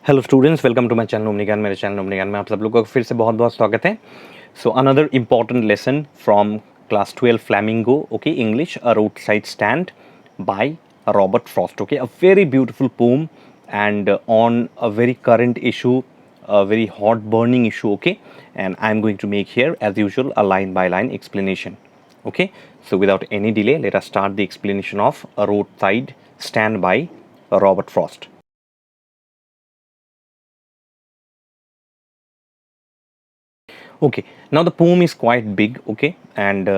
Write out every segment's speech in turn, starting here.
Hello students, welcome to my channel omni Gyan. मेरे channel omni ज्ञान में आप सब लोगों का फिर से बहुत बहुत स्वागत है। So another important lesson from class 12 flamingo, okay, English, a road side stand by Robert Frost, okay, a very beautiful poem and on a very current issue, a very hot burning issue, okay, and I'm going to make here as usual a line by line explanation, okay. So without any delay, let us start the explanation of a roadside stand by Robert Frost. Okay, now the poem is quite big, okay, and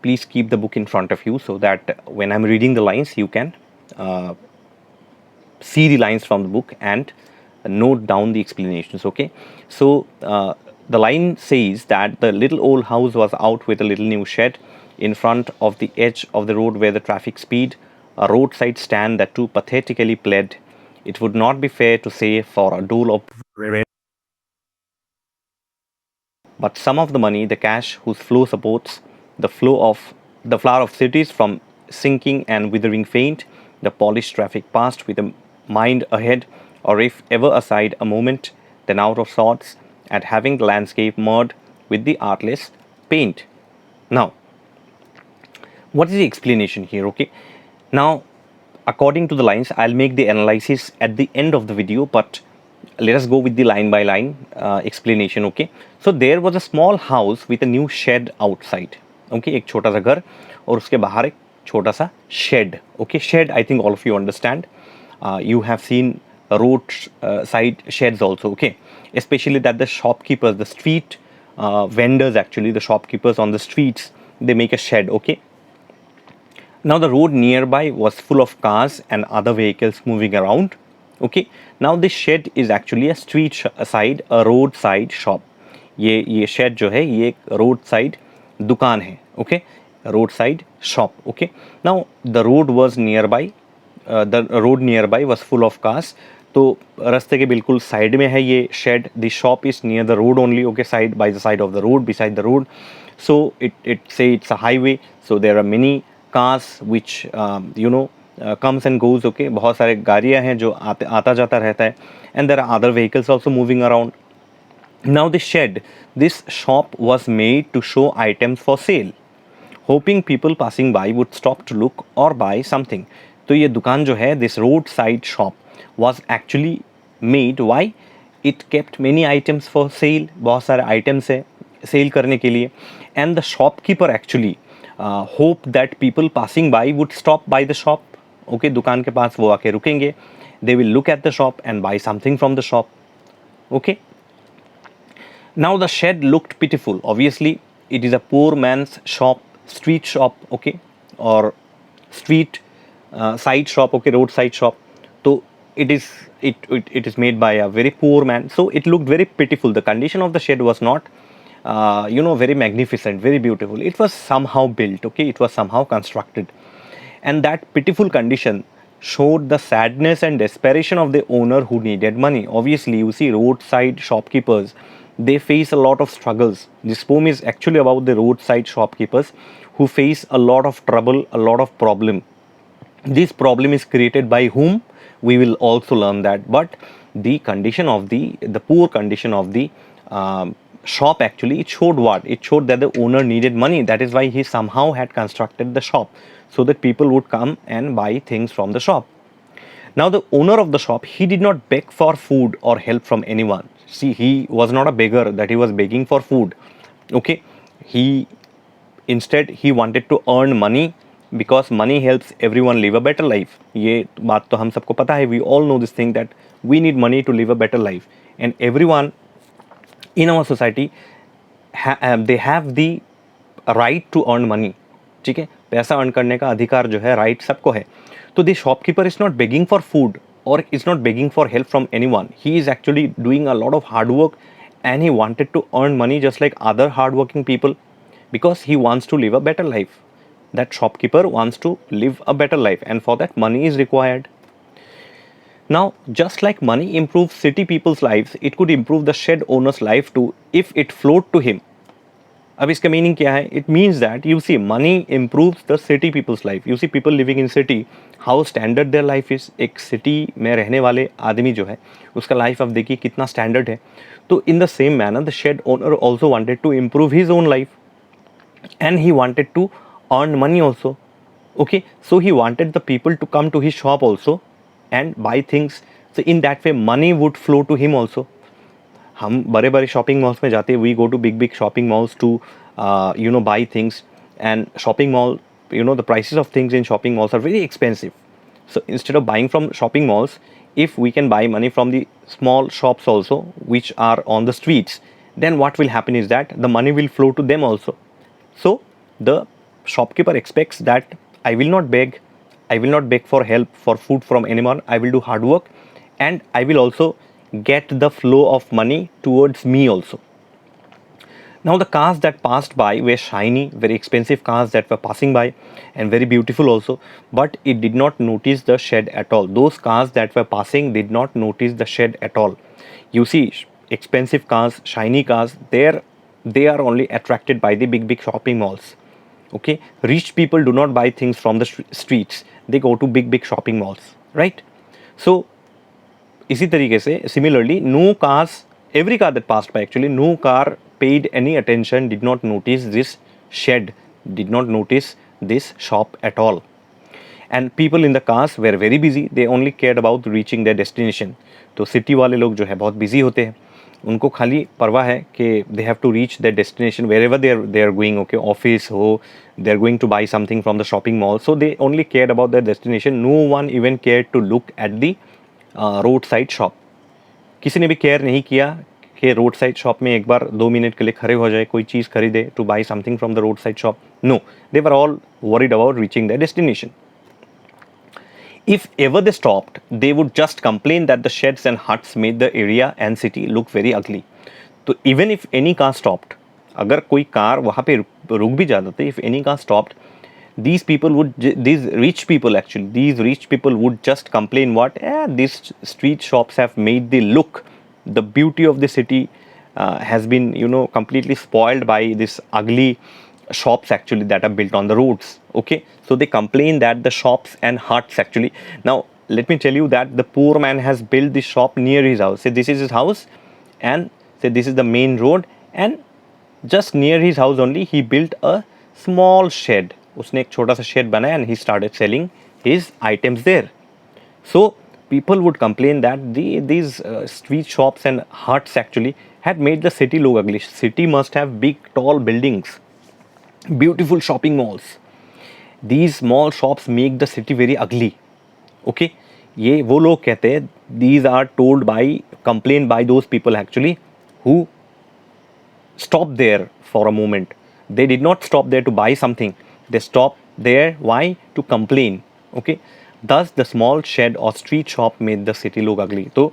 please keep the book in front of you so that when I'm reading the lines, you can uh, see the lines from the book and note down the explanations, okay. So the line says that the little old house was out with a little new shed in front of the edge of the road where the traffic speed, a roadside stand that too pathetically pled. It would not be fair to say for a dole of but some of the money, the cash whose flow supports the flower of cities from sinking and withering faint, the polished traffic past with a mind ahead, or if ever aside a moment, then out of sorts at having the landscape marred with the artless paint. Now, what is the explanation here? Okay, now according to the lines, I'll make the analysis at the end of the video, but let us go with the line by line explanation, okay. So there was a small house with a new shed outside, okay, एक छोटा सा घर और उसके बाहर एक छोटा सा shed, okay. Shed, I think all of you understand. You have seen road side sheds also, okay, especially that the shopkeepers, the street vendors, actually the shopkeepers on the streets, they make a shed, okay. Now the road nearby was full of cars and other vehicles moving around, okay. Now this shed is actually a street side, a roadside shop. ये shed जो है ये एक roadside दुकान है, okay, roadside shop, okay. Now the road was nearby, the road nearby was full of cars. तो रास्ते के बिल्कुल साइड में है ये shed. The shop is near the road only, okay, side by the side of the road, beside the road. So it say it's a highway. So there are many cars which comes and goes, okay. बहुत सारे गाड़ियाँ हैं जो आता जाता रहता है, and there are other vehicles also moving around. Now this shop was made to show items for sale, hoping people passing by would stop to look or buy something. तो ये दुकान जो है, this roadside shop was actually made, why? It kept many items for sale, बहुत सारे items है sale करने के लिए, and the shopkeeper actually hope that people passing by would stop by the shop, okay. दुकान के पास वो आके रुकेंगे, they will look at the shop and buy something from the shop, okay. Now the shed looked pitiful. Obviously, it is a poor man's shop, street shop, okay, or street side shop, okay, roadside shop. So it is made by a very poor man. So it looked very pitiful. The condition of the shed was not, very magnificent, very beautiful. It was somehow built, okay. It was somehow constructed, and that pitiful condition showed the sadness and desperation of the owner who needed money. Obviously, you see roadside shopkeepers, they face a lot of struggles. This poem is actually about the roadside shopkeepers who face a lot of trouble, a lot of problem. This problem is created by whom? We will also learn that. But the condition of the poor condition of the shop, actually, it showed what? It showed that the owner needed money. That is why he somehow had constructed the shop, so that people would come and buy things from the shop. Now the owner of the shop, he did not beg for food or help from anyone. See, he was not a beggar that he was begging for food, okay. Instead he wanted to earn money, because money helps everyone live a better life. ये बात तो हम सबको पता है. We all know this thing that we need money to live a better life, and everyone in our society they have the right to earn money, ठीक है. पैसा अर्न करने का अधिकार जो है, राइट, सबको है. तो the shopkeeper is not begging for food or is not begging for help from anyone. He is actually doing a lot of hard work, and he wanted to earn money just like other hardworking people, because he wants to live a better life. That shopkeeper wants to live a better life, and for that money is required. Now, just like money improves city people's lives, it could improve the shed owner's life too if it flowed to him. अब इसका meaning क्या है? It means that you see money improves the city people's life. You see people living in city, how standard their life is. एक city में रहने वाले आदमी जो है उसका लाइफ अब देखिए कितना स्टैंडर्ड है. तो in the same manner the shed owner also wanted to improve his own life and he wanted to earn money also. Okay, so he wanted the people to come to his shop also and buy things. So in that way money would flow to him also. हम बड़े बड़े shopping malls में जाते हैं, we go to big big shopping malls to buy things. And shopping mall, the prices of things in shopping malls are very expensive. So instead of buying from shopping malls, if we can buy money from the small shops also which are on the streets, then what will happen is that the money will flow to them also. So the shopkeeper expects that I will not beg for help for food from anyone. I will do hard work and I will also get the flow of money towards me also. Now the cars that passed by were shiny, very expensive cars that were passing by and very beautiful also, but it did not notice the shed at all. Those cars that were passing did not notice the shed at all. You see, expensive cars, shiny cars, they are only attracted by the big shopping malls. Okay, rich people do not buy things from the streets, they go to big shopping malls, right? So इसी तरीके से similarly, no cars, every car that passed by actually, no car paid any attention, did not notice this shed, did not notice this shop at all. And people in the cars were very busy, they only cared about reaching their destination. तो city वाले लोग जो है बहुत busy होते हैं, उनको खाली परवाह है कि they have to reach their destination wherever they are going. Okay, office हो, they are going to buy something from the shopping mall, so they only care about their destination. No one even care to look at the road side shop. किसी ने भी care नहीं किया कि road side shop में एक बार 2 minute के लिए खड़े हो जाए, कोई चीज़ खरीदे, to buy something from the road side shop. No, they were all worried about reaching their destination. If ever they stopped, they would just complain that the sheds and huts made the area and city look very ugly. So even if any car stopped, अगर कोई car वहाँ पे रुक भी जाता था, if any car stopped, these rich people would just complain what? These street shops have made the look, the beauty of the city has been, completely spoiled by this ugly shops actually that are built on the roads. Okay, so they complain that the shops and huts actually. Now let me tell you that the poor man has built this shop near his house. Say this is his house and say this is the main road, and just near his house only he built a small shed. उसने एक छोटा सा shed बनाया and he started selling his items there. So people would complain that these street shops and huts actually had made the city look ugly. City must have big tall buildings, beautiful shopping malls. These small shops make the city very ugly. Okay, ये वो लोग कहते हैं, these are told by, complained by those people actually who stopped there for a moment. They did not stop there to buy something, they stopped there, why? To complain. Okay, thus the small shed or street shop made the city look ugly. तो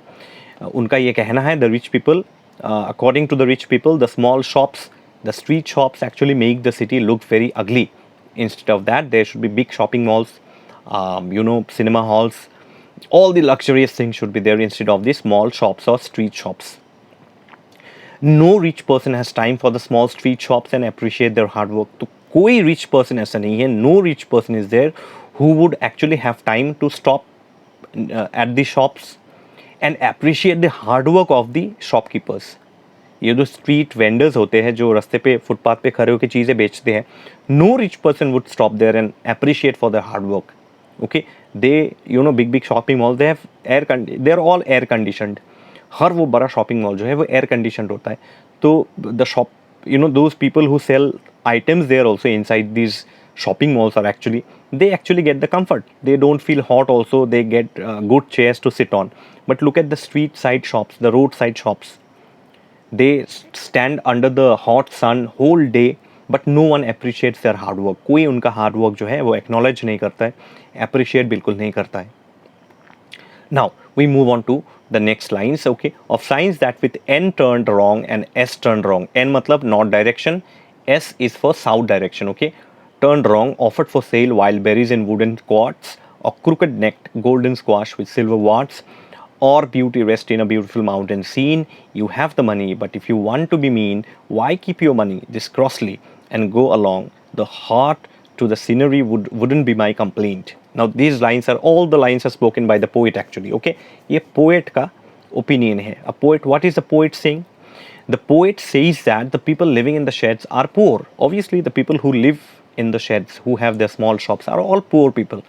उनका ये कहना है, the rich people, according to the rich people, the small shops, the street shops actually make the city look very ugly. Instead of that, there should be big shopping malls, cinema halls, all the luxurious things should be there instead of the small shops or street shops. No rich person has time for the small street shops and appreciate their hard work. तो कोई rich person ऐसा नहीं है, no rich person is there who would actually have time to stop at the shops and appreciate the hard work of the shopkeepers. ये जो street vendors होते हैं जो रास्ते पे फुटपाथ पे खड़े होकर चीज़ें बेचते हैं, no rich person would stop there and appreciate for their hard work. Okay, the big shopping mall, they have they are all air conditioned. हर वो बड़ा शॉपिंग मॉल जो है वो एयर कंडीशनड होता है. तो the shop, those people who sell items there also inside these shopping malls are actually, they actually get the comfort, they don't feel hot also, they get good chairs to sit on. But look at the street side shops, the roadside shops, they stand under the hot sun whole day, but no one appreciates their hard work. कोई उनका hard work जो है वो acknowledge नहीं करता है, appreciate बिल्कुल नहीं करता है. Now we move on to the next lines, okay, of signs that with N turned wrong and S turned wrong. N मतलब north direction, S is for south direction. Okay, turned wrong, offered for sale wild berries in wooden quarts, or crooked necked golden squash with silver warts, or beauty rest in a beautiful mountain scene. You have the money, but if you want to be mean, why keep your money this crossly and go along? The heart to the scenery wouldn't be my complaint. Now these lines are, all the lines are spoken by the poet actually. Okay, ये poet का opinion है. A poet, what is the poet saying? The poet says that the people living in the sheds are poor. Obviously, the people who live in the sheds, who have their small shops, are all poor people.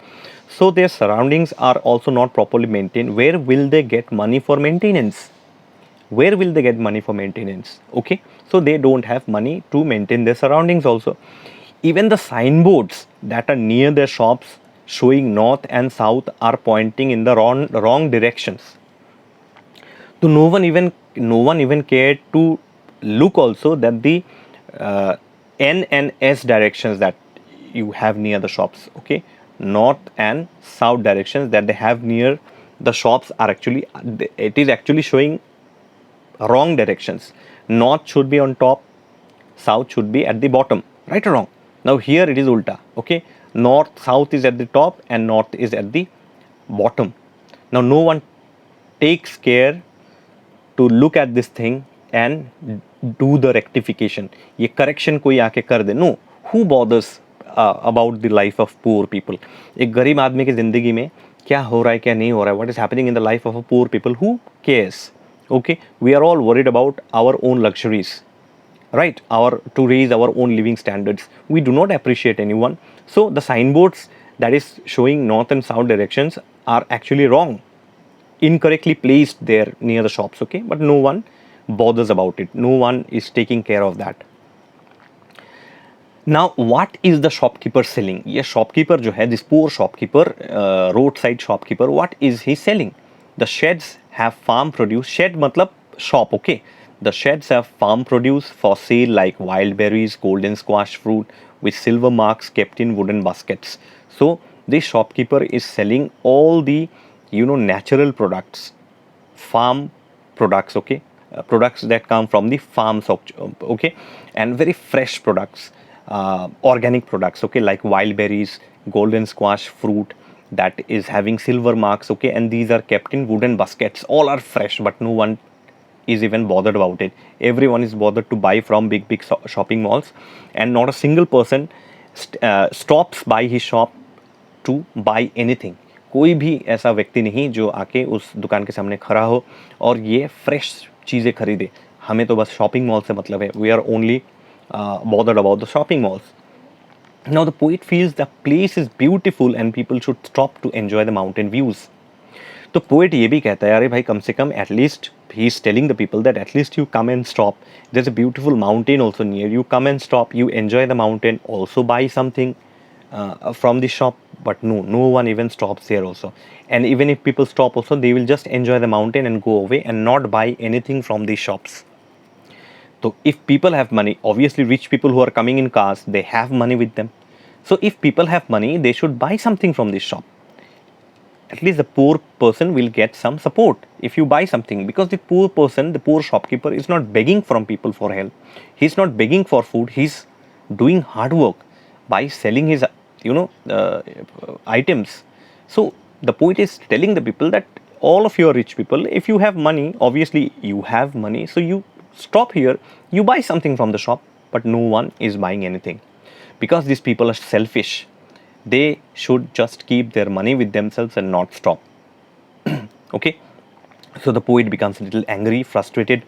So their surroundings are also not properly maintained. Where will they get money for maintenance? Where will they get money for maintenance? Okay, so they don't have money to maintain their surroundings also. Even the signboards that are near their shops showing north and south are pointing in the wrong directions. So no one even cared to look also that the N and S directions that you have near the shops, okay, north and south directions that they have near the shops are actually, it is actually showing wrong directions. North should be on top, south should be at the bottom, right or wrong? Now here it is ulta, okay, south is at the top and north is at the bottom. Now no one takes care to look at this thing and do the rectification. ये correction कोई आके कर दे. No, who bothers about the life of poor people? एक गरीब आदमी की ज़िंदगी में क्या हो रहा है, क्या नहीं हो रहा है, what is happening in the life of a poor people? Who cares? Okay, we are all worried about our own luxuries, right? To raise our own living standards. We do not appreciate anyone. So the signboards that is showing north and south directions are actually wrong, incorrectly placed there near the shops, okay, but no one bothers about it. No one is taking care of that. Now what is the shopkeeper selling? ये shopkeeper जो है, this poor shopkeeper, roadside shopkeeper, what is he selling? The sheds have farm produce. Shed मतलब shop, okay. The sheds have farm produce for sale like wild berries, golden squash fruit with silver marks kept in wooden baskets. So this shopkeeper is selling all the, you know, natural products, farm products, okay, products that come from the farms, okay, and very fresh products, organic products, okay, like wild berries, golden squash fruit that is having silver marks, okay, and these are kept in wooden baskets. All are fresh, but no one is even bothered about it. Everyone is bothered to buy from big shopping malls, and not a single person stops by his shop to buy anything. कोई भी ऐसा व्यक्ति नहीं जो आके उस दुकान के सामने खड़ा हो और ये फ्रेश चीज़ें खरीदे. हमें तो बस शॉपिंग मॉल से मतलब है. We are only bothered about the shopping malls. Now the poet feels the place is beautiful and people should stop to enjoy the mountain views. तो पोएट ये भी कहता है, अरे भाई कम से कम at least he is telling the people that at least you come and stop. There's a beautiful mountain also near. You come and stop. You enjoy the mountain. Also buy something from the shop. But no one even stops here also. And even if people stop also, they will just enjoy the mountain and go away and not buy anything from these shops. So if people have money, obviously rich people who are coming in cars, they have money with them. So if people have money, they should buy something from this shop. At least the poor person will get some support if you buy something, because the poor person, the poor shopkeeper is not begging from people for help. He's not begging for food. He's doing hard work by selling his, items. So the poet is telling the people that all of you are rich people. If you have money, obviously you have money. So you stop here, you buy something from the shop, but no one is buying anything because these people are selfish. They should just keep their money with themselves and not stop. Okay, so the poet becomes a little angry, frustrated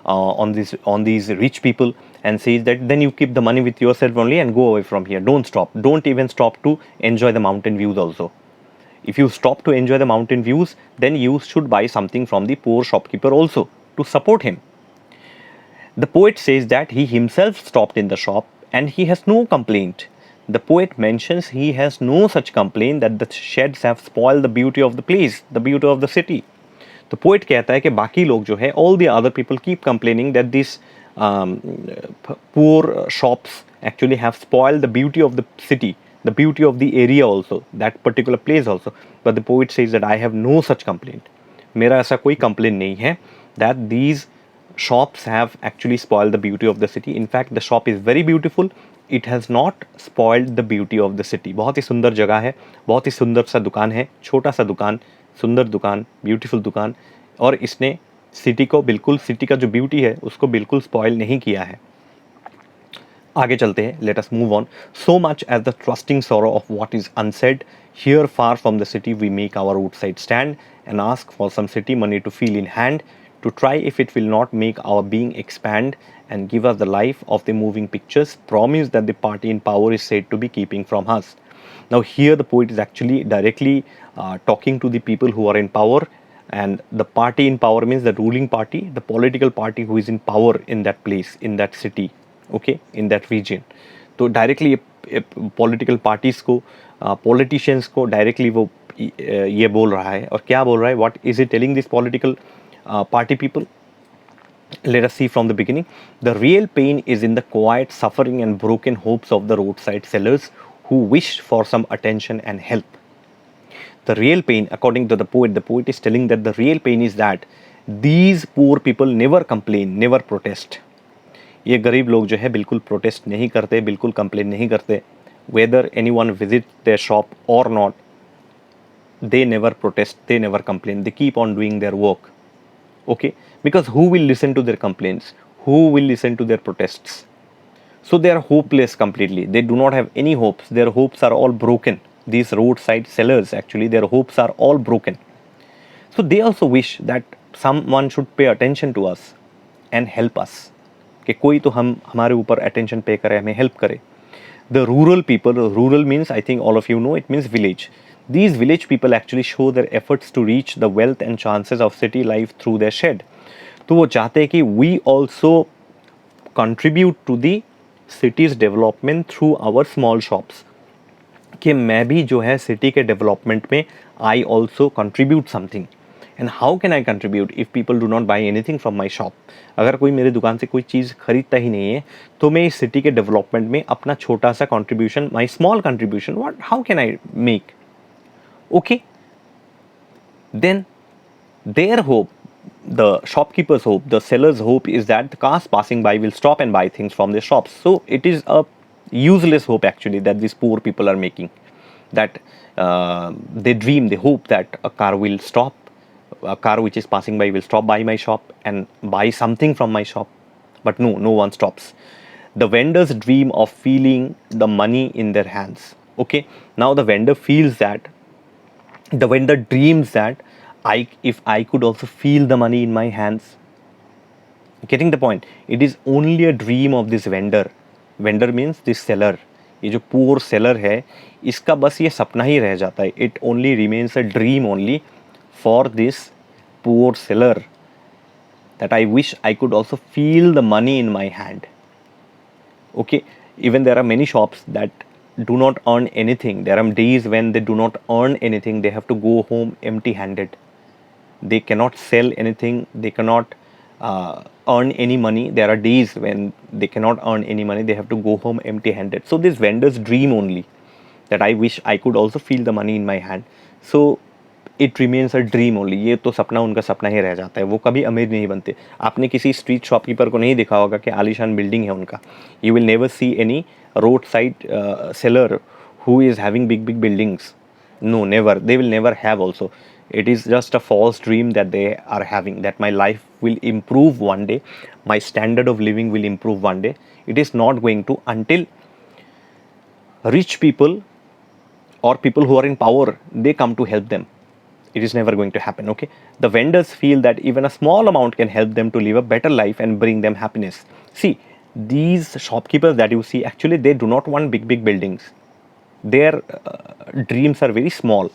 on these rich people, and says that then you keep the money with yourself only and go away from here. Don't stop. Don't even stop to enjoy the mountain views also. If you stop to enjoy the mountain views, then you should buy something from the poor shopkeeper also to support him. The poet says that he himself stopped in the shop and he has no complaint. The poet mentions he has no such complaint that the sheds have spoiled the beauty of the place, the beauty of the city. The poet कहता है कि बाकी लोग जो है, all the other people keep complaining that these poor shops actually have spoiled the beauty of the city, the beauty of the area also, that particular place also. But the poet says that I have no such complaint. मेरा ऐसा कोई complaint नहीं है that these shops have actually spoiled the beauty of the city. In fact, the shop is very beautiful. It has not spoiled the beauty of the city. बहुत ही सुंदर जगह है, बहुत ही सुंदर सा दुकान है, छोटा सा दुकान, सुंदर दुकान, ब्यूटीफुल दुकान, और इसने सिटी को बिल्कुल, सिटी का जो ब्यूटी है उसको बिल्कुल स्पॉइल नहीं किया है. आगे चलते हैं. Let us move on. So much as the trusting sorrow of what is unsaid. Here far from the city we make our roadside stand and ask for some city money to feel in hand, to try if it will not make our being expand and give us the life of the moving pictures promise that the party in power is said to be keeping from us. Now here the poet is actually directly talking to the people who are in power, and the party in power means the ruling party, the political party who is in power in that place, in that city, okay, in that region. तो directly political parties को, politicians को directly वो ये बोल रहा है. और क्या बोल रहा है? What is it telling this political party people? Let us see from the beginning. The real pain is in the quiet suffering and broken hopes of the roadside sellers who wish for some attention and help. The real pain, according to the poet is telling that the real pain is that these poor people never complain, never protest. ये गरीब लोग जो है बिल्कुल protest नहीं करते, बिल्कुल complain नहीं करते. Whether anyone visit their shop or not, they never protest, they never complain, they keep on doing their work. Okay, because who will listen to their complaints? Who will listen to their protests? So they are hopeless completely. They do not have any hopes. Their hopes are all broken. These roadside sellers, actually, their hopes are all broken. So they also wish that someone should pay attention to us and help us. कि कोई तो हमारे ऊपर attention pay करे, हमें help करे. The rural people, rural means, I think all of you know, it means village. These village people actually show their efforts to reach the wealth and chances of city life through their shed. तो वो चाहते हैं कि we also contribute to the city's development through our small shops. कि मैं भी जो है सिटी के डेवलपमेंट में I also contribute something. And how can I contribute if people do not buy anything from my shop? अगर कोई मेरी दुकान से कोई चीज़ खरीदता ही नहीं है, तो मैं इस सिटी के डेवलपमेंट में अपना छोटा सा contribution, my small contribution, how can I make? Okay, then their hope, the shopkeeper's hope, the seller's hope is that the cars passing by will stop and buy things from their shops. So it is a useless hope actually that these poor people are making. That they dream, they hope that a car will stop, a car which is passing by will stop by my shop and buy something from my shop. But no one stops. The vendors dream of feeling the money in their hands. Okay, now the vendor feels that, the vendor dreams that if I could also feel the money in my hands. Getting the point? It is only a dream of this vendor. Vendor means this seller. ये जो poor seller है, इसका बस ये सपना ही रह जाता है. It only remains a dream only for this poor seller, that I wish I could also feel the money in my hand. Okay, even there are many shops that do not earn anything. There are days when they do not earn anything. They have to go home empty-handed. They cannot sell anything. They cannot earn any money. There are days when they cannot earn any money. They have to go home empty-handed. So this vendors dream only that I wish I could also feel the money in my hand. So it remains a dream only. ये तो सपना उनका सपना ही रह जाता है. वो कभी अमीर नहीं बनते. आपने किसी स्ट्रीट शॉपकीपर को नहीं देखा होगा कि आलीशान बिल्डिंग है उनका. You will never see any roadside seller who is having big buildings. No, never. They will never have also. It is just a false dream that they are having, that my life will improve one day, my standard of living will improve one day. It is not going to until rich people or people who are in power, they come to help them. It is never going to happen. Okay, the vendors feel that even a small amount can help them to live a better life and bring them happiness. See, these shopkeepers that you see, actually they do not want big buildings. Their dreams are very small.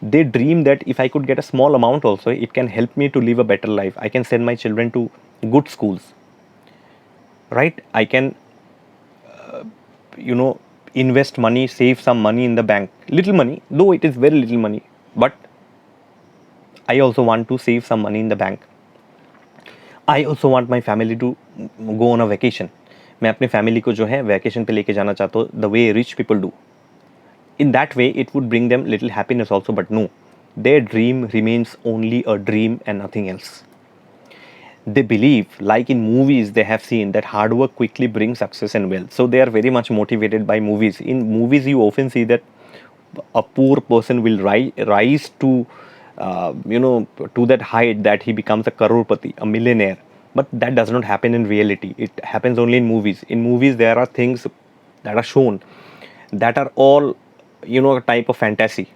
They dream that if I could get a small amount also, it can help me to live a better life. I can send my children to good schools, right? I can invest money, save some money in the bank, little money, though it is very little money, but I also want to save some money in the bank. I also want my family to go on a vacation. मैं अपने family को जो है vacation पे लेके जाना चाहता हूँ, the way rich people do. In that way, it would bring them little happiness also, but no, their dream remains only a dream and nothing else. They believe, like in movies, they have seen that hard work quickly brings success and wealth. So they are very much motivated by movies. In movies, you often see that a poor person will rise to to that height that he becomes a crorepati, a millionaire. But that does not happen in reality. It happens only in movies. In movies, there are things that are shown that are all, a type of fantasy,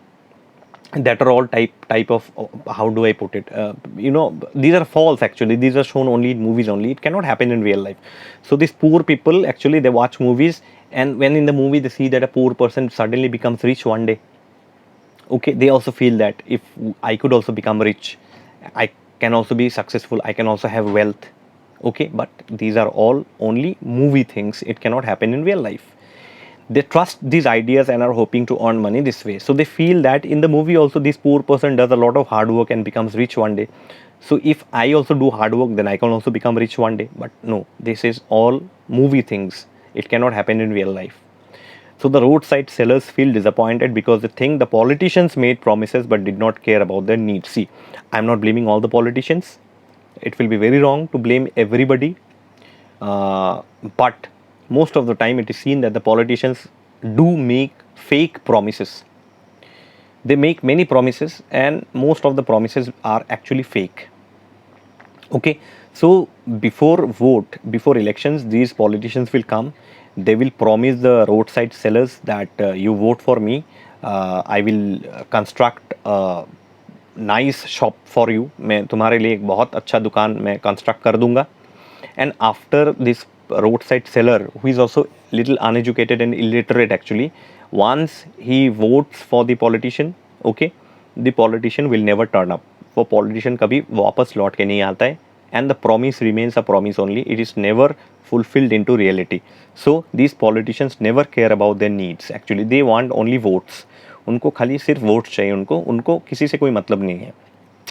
that are all type of, how do I put it, these are false. Actually, these are shown only in movies only. It cannot happen in real life. So these poor people, actually, they watch movies, and when in the movie they see that a poor person suddenly becomes rich one day, okay, they also feel that if I could also become rich, I can also be successful, I can also have wealth. Okay, but these are all only movie things. It cannot happen in real life. They trust these ideas and are hoping to earn money this way. So they feel that in the movie also this poor person does a lot of hard work and becomes rich one day. So if I also do hard work, then I can also become rich one day. But no, this is all movie things. It cannot happen in real life. So the roadside sellers feel disappointed because they think the politicians made promises but did not care about their needs. See, I'm not blaming all the politicians. It will be very wrong to blame everybody. But most of the time it is seen that the politicians do make fake promises. They make many promises and most of the promises are actually fake. Okay, so before elections, these politicians will come. They will promise the roadside sellers that you vote for me, I will construct a nice shop for you. मैं तुम्हारे लिए एक बहुत अच्छा दुकान मैं construct कर दूंगा. And after this roadside seller, who is also little uneducated and illiterate actually, once he votes for the politician, okay, the politician will never turn up. वो politician कभी वापस लौट के नहीं आता है, and the promise remains a promise only. It is never fulfilled into reality. So these politicians never care about their needs. Actually, they want only votes. उनको खाली सिर्फ votes चाहिए. उनको किसी से कोई मतलब नहीं है.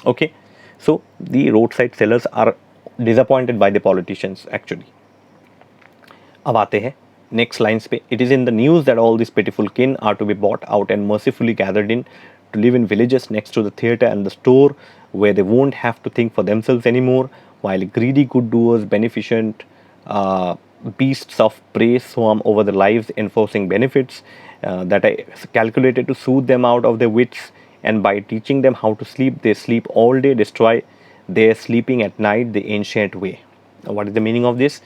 Okay, so the roadside sellers are disappointed by the politicians actually. अब आते हैं next lines पे. It is in the news that all these pitiful kin are to be bought out and mercifully gathered in to live in villages next to the theatre and the store, where they won't have to think for themselves anymore, while greedy good doers, beneficent beasts of prey swarm over their lives, enforcing benefits that are calculated to soothe them out of their wits, and by teaching them how to sleep, they sleep all day, destroy their sleeping at night the ancient way. Now, what is the meaning of this?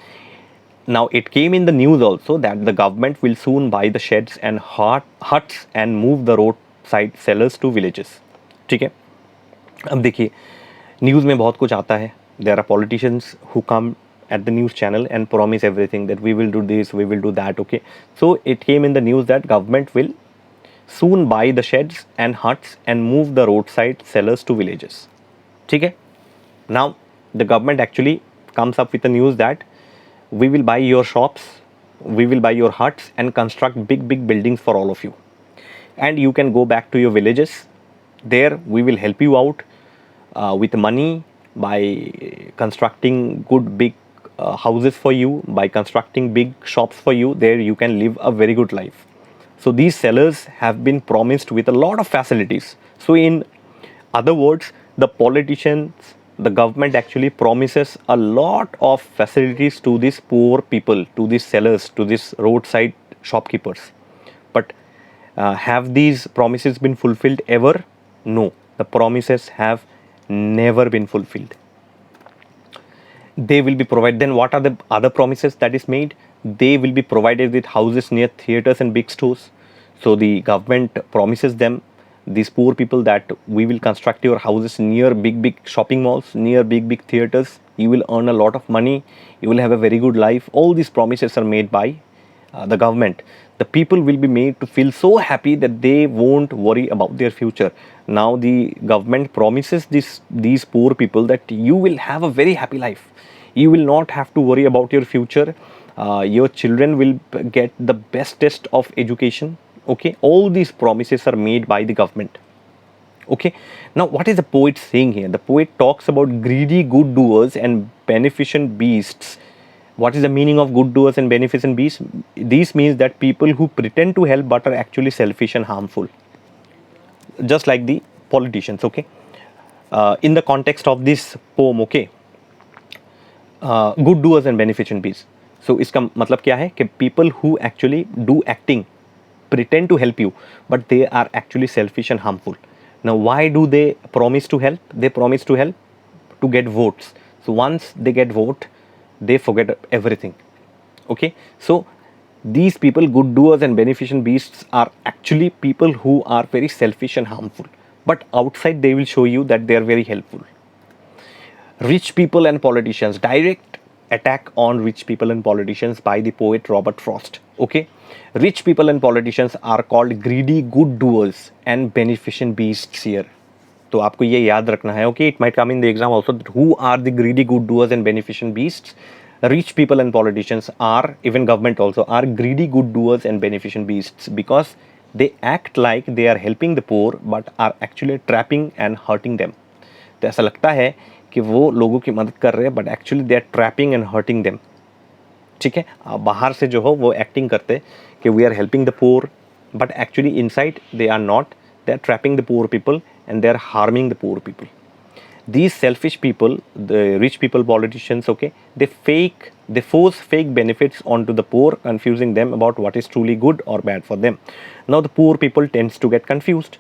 Now, it came in the news also that the government will soon buy the sheds and huts and move the roadside sellers to villages. ठीक है, अब देखिए news में बहुत कुछ आता है. There are politicians who come at the news channel and promise everything that we will do this, we will do that. Okay, so it came in the news that government will soon buy the sheds and huts and move the roadside sellers to villages. ठीक है, now the government actually comes up with the news that we will buy your shops, we will buy your huts and construct big buildings for all of you, and you can go back to your villages. There we will help you out with money by constructing good big houses for you, by constructing big shops for you. There you can live a very good life. So these sellers have been promised with a lot of facilities. So in other words, the politicians, the government actually promises a lot of facilities to these poor people, to these sellers, to these roadside shopkeepers. But have these promises been fulfilled ever? No, the promises have never been fulfilled. They will be provided. Then what are the other promises that is made? They will be provided with houses near theatres and big stores. So the government promises them, these poor people, that we will construct your houses near big shopping malls, near big theatres. You will earn a lot of money. You will have a very good life. All these promises are made by the government. The people will be made to feel so happy that they won't worry about their future. Now the government promises these poor people that you will have a very happy life. You will not have to worry about your future. Your children will get the bestest of education. Okay, all these promises are made by the government. Okay, now what is the poet saying here? The poet talks about greedy good doers and beneficent beasts. What is the meaning of good doers and beneficent beasts? These means that people who pretend to help but are actually selfish and harmful, just like the politicians. Okay, in the context of this poem, okay, good doers and beneficent beasts. So इसका मतलब क्या है कि people who actually do acting, pretend to help you, but they are actually selfish and harmful. Now, why do they promise to help? They promise to help to get votes. So once they get vote, they forget everything. Okay, so these people, good doers and beneficent beasts, are actually people who are very selfish and harmful. But outside, they will show you that they are very helpful. Rich people and politicians, direct attack on rich people and politicians by the poet Robert Frost. Okay, rich people and politicians are called greedy good doers and beneficent beasts here. तो आपको ये याद रखना है. Okay, it might come in the exam also, that who are the greedy good doers and beneficent beasts. Rich people and politicians are, even government also, are greedy good doers and beneficent beasts because they act like they are helping the poor but are actually trapping and hurting them. तो ऐसा लगता है कि वो लोगों की मदद कर रहे हैं but actually they are trapping and hurting them. ठीक है, बाहर से जो हो वो एक्टिंग करते कि we are helping the poor, but actually inside they are not. They are trapping the poor people and they are harming the poor people. These selfish people, the rich people, politicians, okay, they force fake benefits onto the poor, confusing them about what is truly good or bad for them. Now the poor people tends to get confused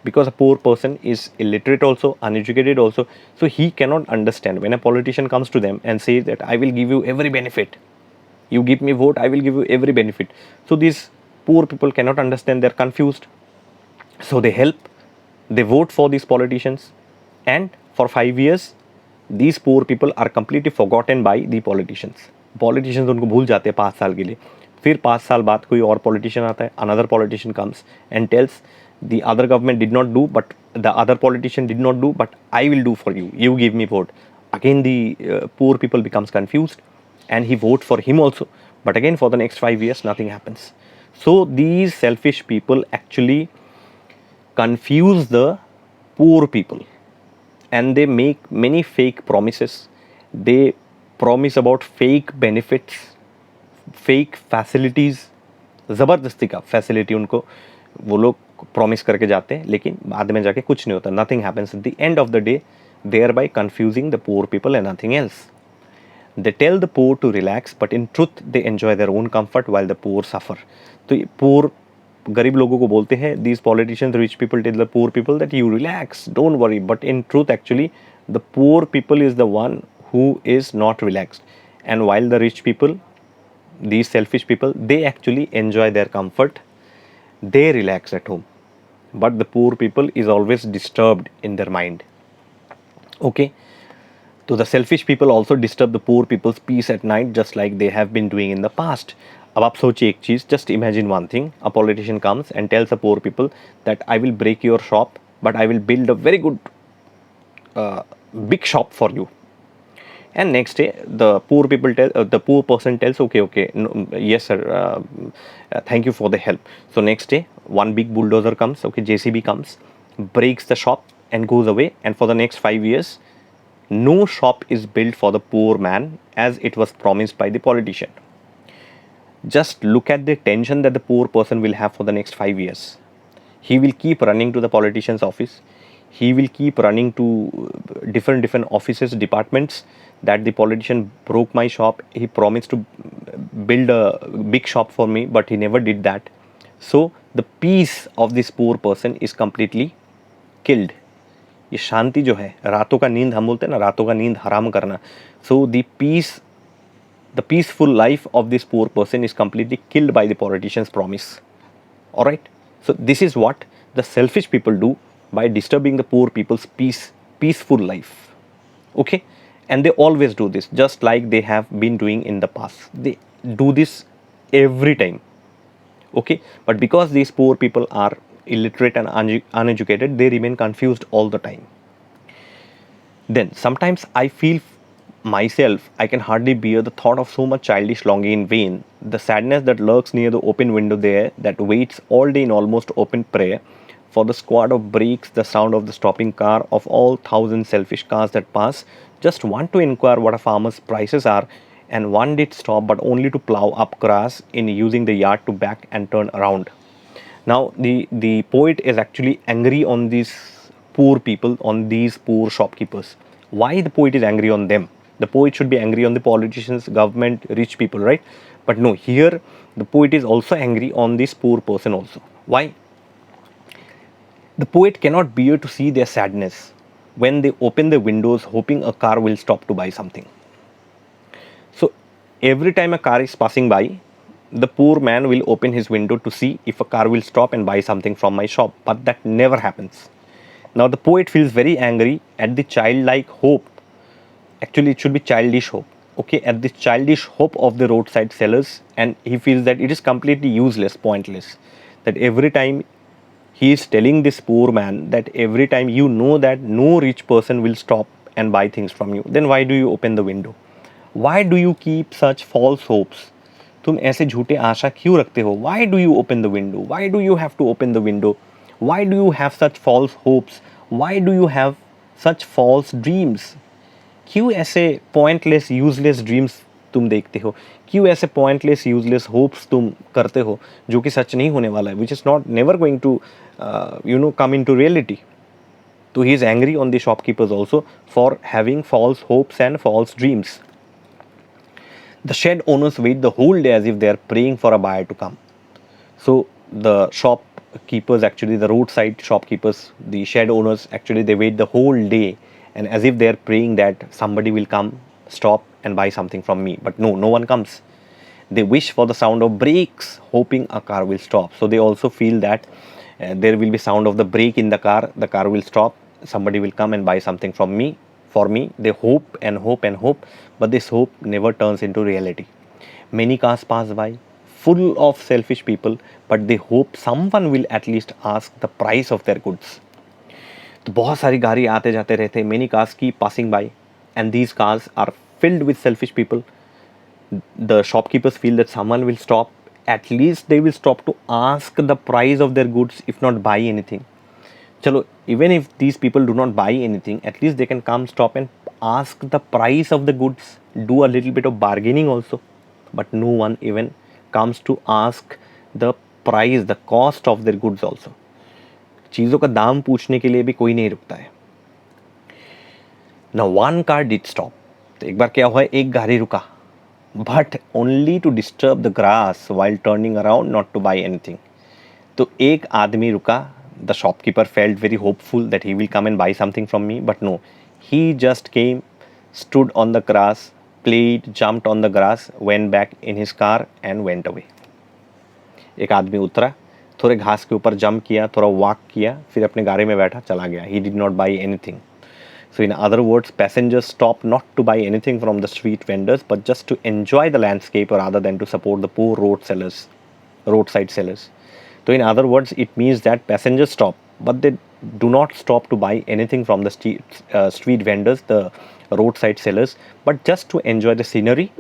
because a poor person is illiterate also, uneducated also, so he cannot understand when a politician comes to them and says that I will give you every benefit. You give me vote, I will give you every benefit. So these poor people cannot understand, they're confused. So they help, they vote for these politicians, and for 5 years these poor people are completely forgotten by the politicians. Politicians उनको भूल जाते हैं 5 साल के लिए. फिर 5 साल बाद कोई और politician आता है, another politician comes and tells the other government did not do but the other politician did not do but I will do for you, you give me vote. Again the poor people becomes confused and he vote for him also, but again for the next 5 years nothing happens. So these selfish people actually confuse the poor people and they make many fake promises. They promise about fake benefits, fake facilities. ज़बरदस्ती का facility उनको वो लोग promise करके जाते हैं लेकिन बाद में जाके कुछ नहीं होता. Nothing happens at the end of the day, thereby confusing the poor people and nothing else. They tell the poor to relax but in truth they enjoy their own comfort while the poor suffer. तो poor गरीब लोगों को बोलते हैं, these politicians, rich people tell the poor people that you relax, don't worry, but in truth actually the poor people is the one who is not relaxed, and while the rich people, these selfish people, they actually enjoy their comfort, they relax at home, but the poor people is always disturbed in their mind. Okay, so the selfish people also disturb the poor people's peace at night just like they have been doing in the past. अब आप सोचिए एक चीज़, just imagine one thing, a politician comes and tells the poor people that I will break your shop but I will build a very good big shop for you, and next day the poor people the poor person tells okay no, yes sir, thank you for the help. So next day one big bulldozer comes, okay, JCB comes, breaks the shop and goes away, and for the next 5 years no shop is built for the poor man as it was promised by the politician. Just look at the tension that the poor person will have for the next 5 years. He will keep running to the politician's office. He will keep running to different offices, departments, that the politician broke my shop. He promised to build a big shop for me, but he never did that. So the peace of this poor person is completely killed. ये शांति जो है, रातों का नींद हम बोलते हैं ना, रातों का नींद हराम करना. So the peaceful life of this poor person is completely killed by the politician's promise. All right, so this is what the selfish people do by disturbing the poor people's peaceful life. Okay, and they always do this just like they have been doing in the past. They do this every time. Okay, but because these poor people are illiterate and uneducated, they remain confused all the time. Then sometimes I feel myself, I can hardly bear the thought of so much childish longing in vain, the sadness that lurks near the open window there, that waits all day in almost open prayer for the squad of brakes, the sound of the stopping car, of all thousand selfish cars that pass, just want to inquire what a farmer's prices are, and one did stop but only to plow up grass in using the yard to back and turn around. Now the poet is actually angry on these poor people, on these poor shopkeepers. Why the poet is angry on them? The poet should be angry on the politicians, government, rich people, right? But no, here the poet is also angry on this poor person also. Why? The poet cannot bear to see their sadness when they open the windows hoping a car will stop to buy something. So every time a car is passing by, the poor man will open his window to see if a car will stop and buy something from my shop, but that never happens. Now the poet feels very angry at the childlike hope. Actually, it should be childish hope. Okay, at the childish hope of the roadside sellers, and he feels that it is completely useless, pointless. That every time he is telling this poor man that every time you know that no rich person will stop and buy things from you, then why do you open the window? Why do you keep such false hopes? तुम ऐसे झूठे आशा क्यों रखते हो? Why do you open the window? Why do you have to open the window? Why do you have such false hopes? Why do you have such false dreams? क्यों ऐसे pointless useless dreams तुम देखते हो? क्यों ऐसे pointless useless hopes तुम करते हो जो कि सच नहीं होने वाला है, which is not never going to come in to reality? तो he is angry on the shopkeepers also for having false hopes and false dreams. The shed owners wait the whole day as if they are praying for a buyer to come. So the shopkeepers, actually the roadside shopkeepers, the shed owners, actually they wait the whole day and as if they are praying that somebody will come, stop and buy something from me. But no one comes. They wish for the sound of brakes, hoping a car will stop. So they also feel that there will be sound of the brake in the car will stop, somebody will come and buy something from me. For me, they hope and hope and hope, but this hope never turns into reality. Many cars pass by, full of selfish people, but they hope someone will at least ask the price of their goods. तो बहुत सारी गाड़ी आते जाते रहते, many cars keep passing by, and these cars are filled with selfish people. The shopkeepers feel that someone will stop, at least they will stop to ask the price of their goods, if not buy anything. Chalo, even if these people do not buy anything, at least they can come, stop and ask the price of the goods, do a little bit of bargaining also. But no one even comes to ask the price, the cost of their goods also. चीज़ों का दाम पूछने के लिए भी कोई नहीं रुकता है. Now one car did stop. तो एक बार क्या हुआ, एक गाड़ी रुका, but only to disturb the grass while turning around, not to buy anything. तो एक आदमी रुका. The shopkeeper felt very hopeful that he will come and buy something from me, but no, he just came, stood on the grass, played, jumped on the grass, went back in his car and went away. एक आदमी उतरा, थोड़े घास के ऊपर jump किया, थोड़ा walk किया, फिर अपने गाड़ी में बैठा, चला गया. He did not buy anything. So in other words, passengers stop not to buy anything from the street vendors, but just to enjoy the landscape rather than to support the poor roadside sellers. So in other words, it means that passengers stop, but they do not stop to buy anything from the street vendors, the roadside sellers, but just to enjoy the scenery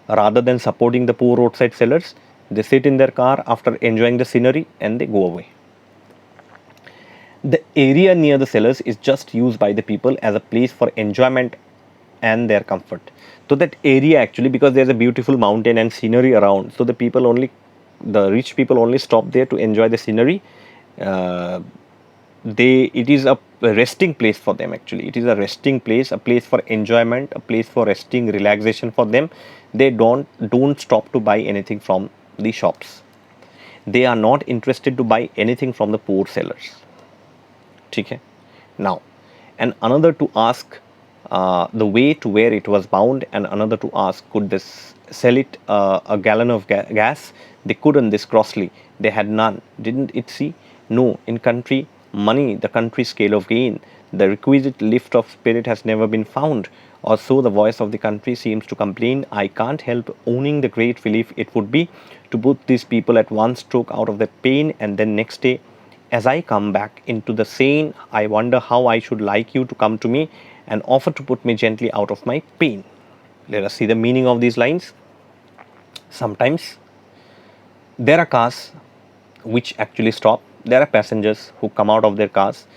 rather than supporting the poor roadside sellers. They sit in their car after enjoying the scenery and they go away. The area near the sellers is just used by the people as a place for enjoyment and their comfort. So that area, actually, because there's a beautiful mountain and scenery around, so the rich people only stop there to enjoy the scenery. It is a resting place for them, actually. It is a resting place, a place for enjoyment, a place for resting, relaxation for them. They don't stop to buy anything from the shops. They are not interested to buy anything from the poor sellers. Okay? Now, and another to ask the way to where it was bound, and another to ask, could this sell it a gallon of gas? They couldn't this crossly. They had none. Didn't it see? No. In country money, the country scale of gain, the requisite lift of spirit has never been found. Or so the voice of the country seems to complain. I can't help owning the great relief it would be to put these people at one stroke out of their pain, and then next day, as I come back into the sane, I wonder how I should like you to come to me and offer to put me gently out of my pain. Let us see the meaning of these lines. Sometimes there are cars which actually stop. There are passengers who come out of their cars.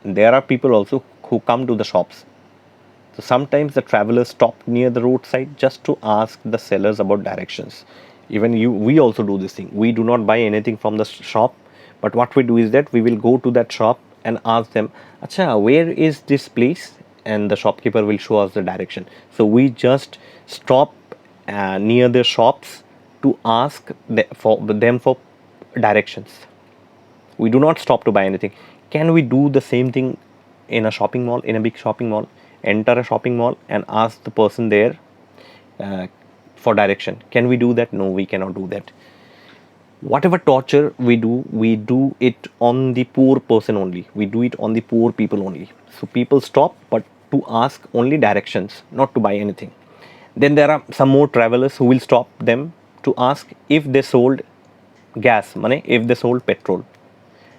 There are people also who come to the shops. So sometimes the travelers stop near the roadside just to ask the sellers about directions. Even we also do this thing. We do not buy anything from the shop, but what we do is that we will go to that shop and ask them, Acha, where is this place? And the shopkeeper will show us the direction. So we just stop near the shops to ask them for directions. We do not stop to buy anything. Can we do the same thing in a shopping mall, in a big shopping mall? Enter a shopping mall and ask the person there uh, for direction. Can we do that? No, we cannot do that. Whatever torture we do it on the poor person only. We do it on the poor people only. So people stop, but to ask only directions, not to buy anything. Then there are some more travelers who will stop them to ask if they sold gas, money, if they sold petrol.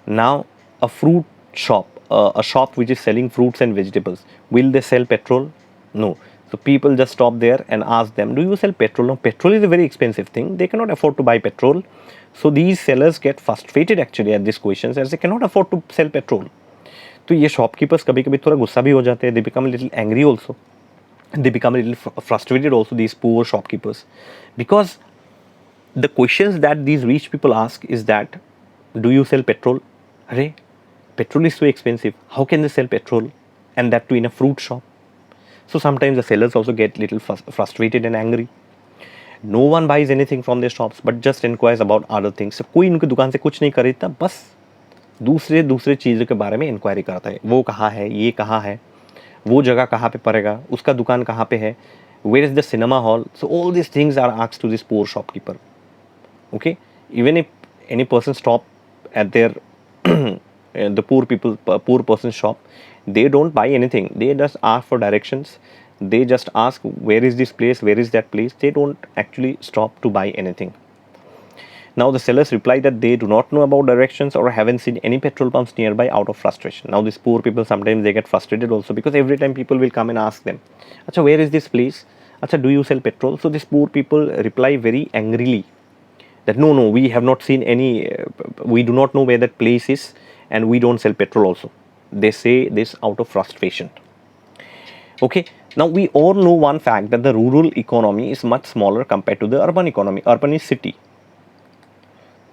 Now, a fruit shop, a shop which is selling fruits and vegetables, will they sell petrol? No. So people just stop there and ask them, do you sell petrol? No, petrol is a very expensive thing. They cannot afford to buy petrol. So these sellers get frustrated actually at these questions as they cannot afford to sell petrol. तो ये shopkeepers कभी कभी थोड़ा गुस्सा भी हो जाते हैं. They become a little angry also. They become a little frustrated also, these poor shopkeepers, because the questions that these rich people ask is that, do you sell petrol? Arey, petrol is so expensive. How can they sell petrol? And that too in a fruit shop. So sometimes the sellers also get little frustrated and angry. No one buys anything from their shops but just inquires about other things. So कोई उनकी दुकान से कुछ नहीं खरीदता, बस दूसरे चीज़ों के बारे में इंक्वायरी करता है. वो कहाँ है, ये कहाँ है, वो जगह कहाँ पे पड़ेगा, उसका दुकान कहाँ पे है, where is the cinema hall. So all these things are asked to this poor shopkeeper. Okay, even if any person stop at their the poor person's shop, they don't buy anything. They just ask for directions. They just ask, where is this place, where is that place. They don't actually stop to buy anything. Now the sellers reply that they do not know about directions or haven't seen any petrol pumps nearby out of frustration. Now these poor people, sometimes they get frustrated also, because every time people will come and ask them, Acha, where is this place? Acha, do you sell petrol? So these poor people reply very angrily that no, we have not seen any, we do not know where that place is, and we don't sell petrol also. They say this out of frustration. Okay, now we all know one fact, that the rural economy is much smaller compared to the urban economy. Urban is city.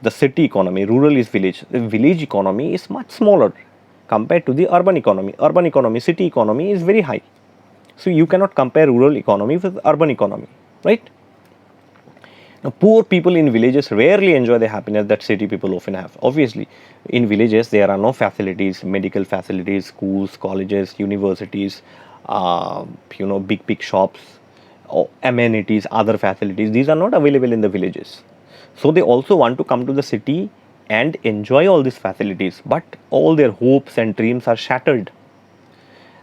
The city economy, rural is village. The village economy is much smaller compared to the urban economy. Urban economy, city economy is very high. So you cannot compare rural economy with urban economy, right? Now, poor people in villages rarely enjoy the happiness that city people often have. Obviously, in villages there are no facilities, medical facilities, schools, colleges, universities, big shops, amenities, other facilities. These are not available in the villages. So they also want to come to the city and enjoy all these facilities, but all their hopes and dreams are shattered.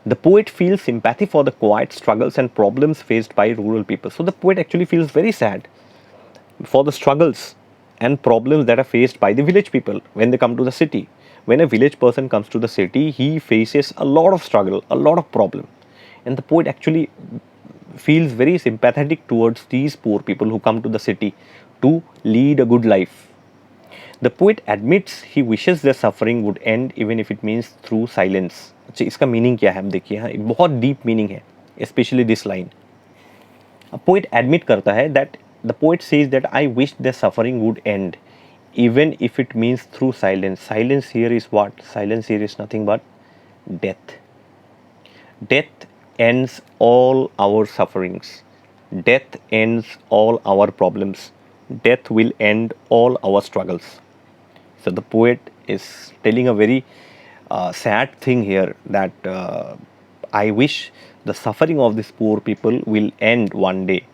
The poet feels sympathy for the quiet struggles and problems faced by rural people. So the poet actually feels very sad for the struggles and problems that are faced by the village people when they come to the city. When a village person comes to the city, he faces a lot of struggle, a lot of problem. And the poet actually feels very sympathetic towards these poor people who come to the city to lead a good life. The poet admits he wishes their suffering would end even if it means through silence. अच्छा, इसका meaning क्या है? आप देखिए, हाँ, एक बहुत deep meaning है, specially this line. A poet admit करता है that the poet says that I wish their suffering would end even if it means through silence. Silence here is what? Silence here is nothing but death. Death ends all our sufferings. Death ends all our problems. Death will end all our struggles. So the poet is telling a very sad thing here, that I wish the suffering of these poor people will end one day,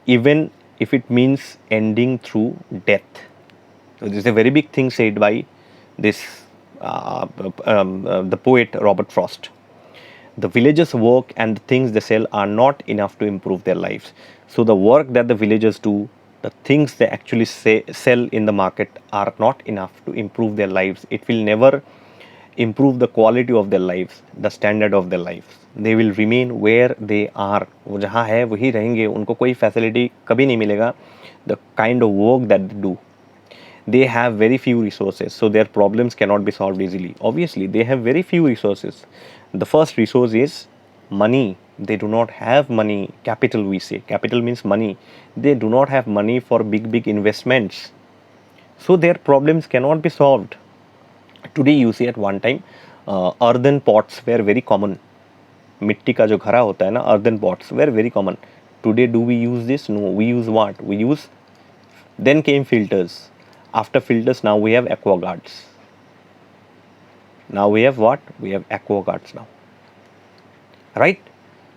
even if it means ending through death. So this is a very big thing said by this the poet Robert Frost. The villagers' work and the things they sell are not enough to improve their lives. So the work that the villagers do, the things they actually sell in the market are not enough to improve their lives. It will never improve the quality of their lives, the standard of their lives. They will remain where they are. वो जहाँ है वही रहेंगे, उनको कोई facility कभी नहीं मिलेगा. The kind of work that they do, they have very few resources, so their problems cannot be solved easily. Obviously, they have very few resources. The first resource is money. They do not have money. Capital, we say. Capital means money. They do not have money for big investments. So their problems cannot be solved. Today you see, at one time, earthen pots were very common. मिट्टी का जो घड़ा होता है ना, earthen pots were very common. Today do we use this? No. We use what? We use, then came filters. After filters, now we have aquaguards. Now we have what? We have aquaguards now, right?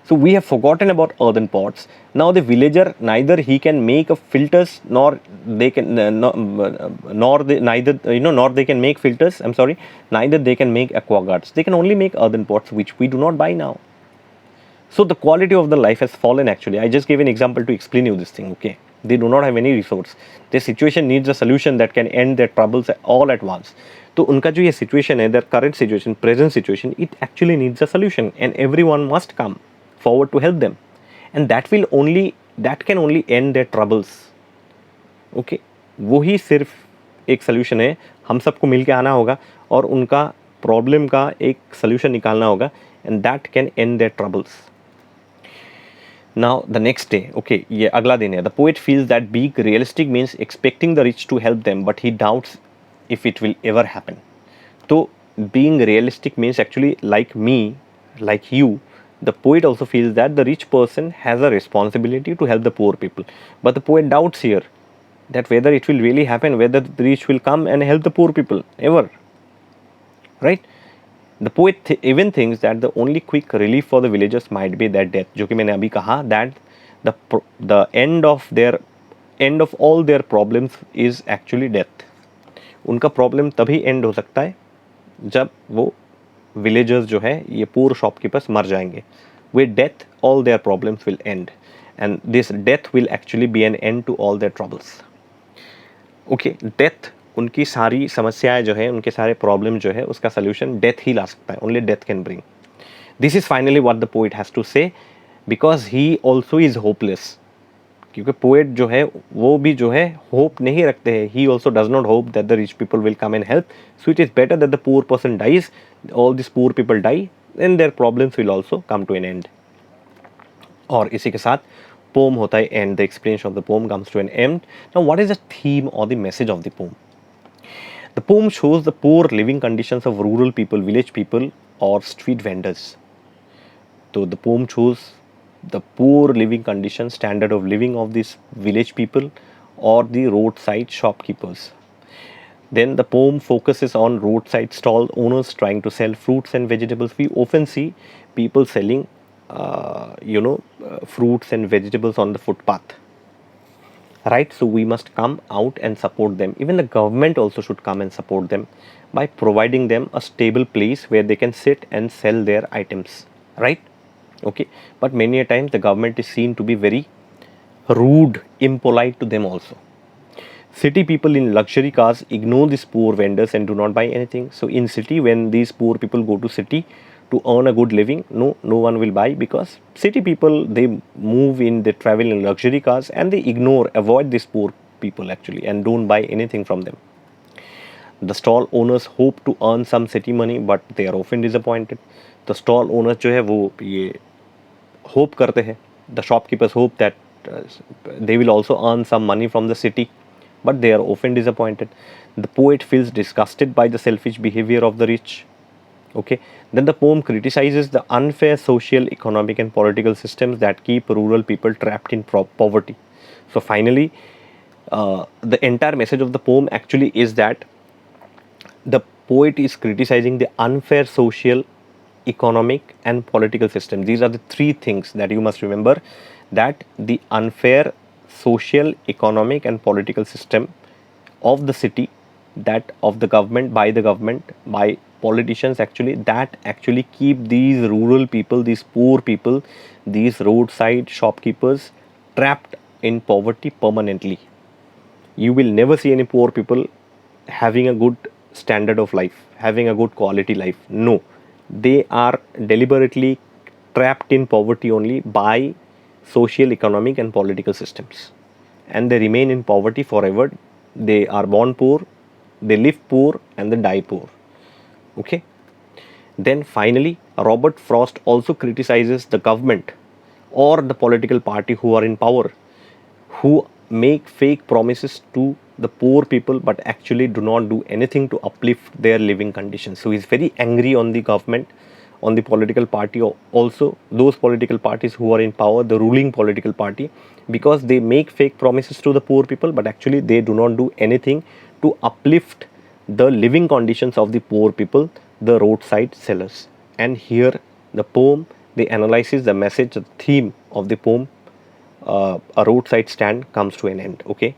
So we have forgotten about earthen pots. Now the villager, neither he can make a filters, nor they can nor they neither nor they can make filters. I'm sorry, neither they can make aquaguards. They can only make earthen pots, which we do not buy now. So the quality of the life has fallen actually. I just gave an example to explain you this thing, okay? They do not have any resource. Their situation needs a solution that can end their troubles all at once. तो उनका जो ये situation है, their current situation, present situation, it actually needs a solution, and everyone must come forward to help them, and that can only end their troubles, okay? वही सिर्फ एक solution है, हम सबको मिलके आना होगा और उनका problem का एक solution निकालना होगा, and that can end their troubles. Now the next day, okay, ये अगला दिन है. The poet feels that being realistic means expecting the rich to help them, but he doubts if it will ever happen. So being realistic means actually, like me, like you, the poet also feels that the rich person has a responsibility to help the poor people. But the poet doubts here that whether it will really happen, whether the rich will come and help the poor people ever, right? The poet even thinks that the only quick relief for the villagers might be their death, जो कि मैंने अभी कहा, that the end of all their problems is actually death. उनका problem तभी end हो सकता है जब वो villagers जो है, ये poor shopkeepers मर जाएंगे. With death, all their problems will end, and this death will actually be an end to all their troubles. Okay, death, उनकी सारी समस्याएं जो है, उनके सारे प्रॉब्लम जो है, उसका सोल्यूशन डेथ ही ला सकता है. Only death can bring. This is finally what the poet has to say, because he also is hopeless. क्योंकि पोएट जो है वो भी जो है होप नहीं रखते हैं. He also does not hope that the rich people will come and help. So it is better that the poor person dies, all this poor people die, and their problems will also come to an end. और इसी के साथ poem होता है end. The explanation of the poem comes to an end. Now what is the theme और the message of the poem? The poem shows the poor living conditions of rural people, village people, or street vendors. So the poem shows the poor living conditions, standard of living of these village people or the roadside shopkeepers. Then the poem focuses on roadside stall owners trying to sell fruits and vegetables. We often see people selling, fruits and vegetables on the footpath. Right, so we must come out and support them. Even the government also should come and support them by providing them a stable place where they can sit and sell their items, right? Okay, but many a times the government is seen to be very rude, impolite to them also. City people in luxury cars ignore these poor vendors and do not buy anything. So in city, when these poor people go to city to earn a good living, no one will buy, because city people, they move in, they travel in luxury cars, and they avoid these poor people actually, and don't buy anything from them. The stall owners hope to earn some city money, but they are often disappointed. The stall owners जो है वो ये hope करते हैं. The shopkeepers hope that they will also earn some money from the city, but they are often disappointed. The poet feels disgusted by the selfish behavior of the rich. Okay, then the poem criticizes the unfair social, economic and political systems that keep rural people trapped in poverty. So finally, the entire message of the poem actually is that the poet is criticizing the unfair social, economic and political system. These are the three things that you must remember, that the unfair social, economic and political system of the city, that of the government, by politicians actually, that actually keep these rural people, these poor people, these roadside shopkeepers trapped in poverty permanently. You will never see any poor people having a good standard of life, having a good quality life. No, they are deliberately trapped in poverty only by social, economic and political systems, and they remain in poverty forever. They are born poor, they live poor and they die poor. Okay. Then finally, Robert Frost also criticizes the government or the political party who are in power, who make fake promises to the poor people but actually do not do anything to uplift their living conditions. So he's very angry on the government, on the political party, also those political parties who are in power, the ruling political party, because they make fake promises to the poor people but actually they do not do anything to uplift the living conditions of the poor people the roadside sellers. And here the poem, the analysis, the message, the theme of the poem, a roadside stand, comes to an end. Okay,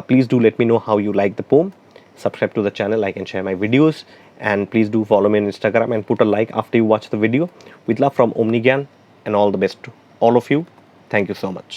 please do let me know how you like the poem. Subscribe to the channel, like and share my videos, and please do follow me on Instagram and put a like after you watch the video. With love from Omni Gyan, and all the best to all of you. Thank you so much.